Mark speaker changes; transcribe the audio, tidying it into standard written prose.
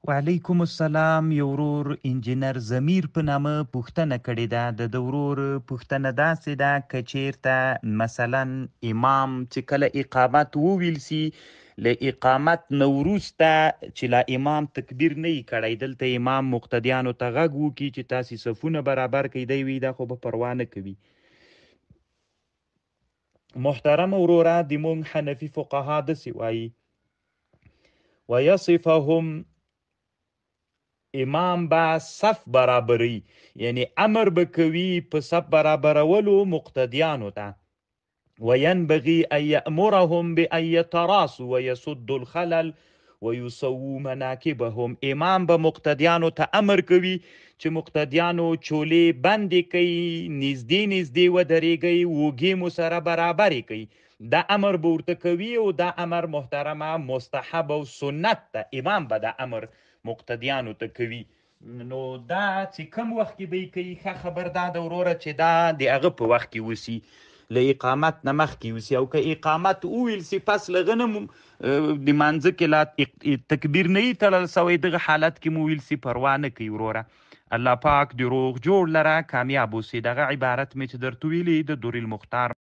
Speaker 1: وعلیکم السلام. یو ورور انجینر ضمیر په نامه پوښتنه کړې ده. د ورور پوښتنه داسې ده که چیرته مثلا امام چې کله اقامت وویل سي، له اقامت نه وروسته چې لا امام تکبیر نه وي کړی، دلته امام مقتدیانو ته غږ وکړي چې تاسې صفونه برابر کړئ، دی وي دا خو به پروا نه کوي. محترم وروره، د مونږ حنفي فقها داسې وایي ویصفهم امام با صف برابری، یعنی امر به کوي په صف برابرولو مقتدیانو ته. وینبغي ان یأمرهم بان یتراصوا ویسدوا الخلل ویسووا مناکبهم. امام به مقتدیانو ته امر کوي چې مقتدیانو چولې بندې کوي، نږدې نږدې ودرېږئ، اوږې مو سره برابرې کوي. دا امر به ورته کوي او دا امر محترمه مستحب او سنت ده. امام به دا امر مقتدیانو ته کوي. نو دا چې کم وخت کې به یې کوي، ښه خبر دا ده وروره چې دا د هغه په وخت کې وسي، له اقامت نه مخکې وسي. او که اقامت وویل سي پس له هغه نه د مانځه کې لا تکبیر نه وي تړل سوی، دغه حالت کې مو ویل سي پروا نه کوي وروره. الله پاک د روغ جوړ لره کامیاب اوسي. دغه عبارت مې چې درته ویلي د دور المختار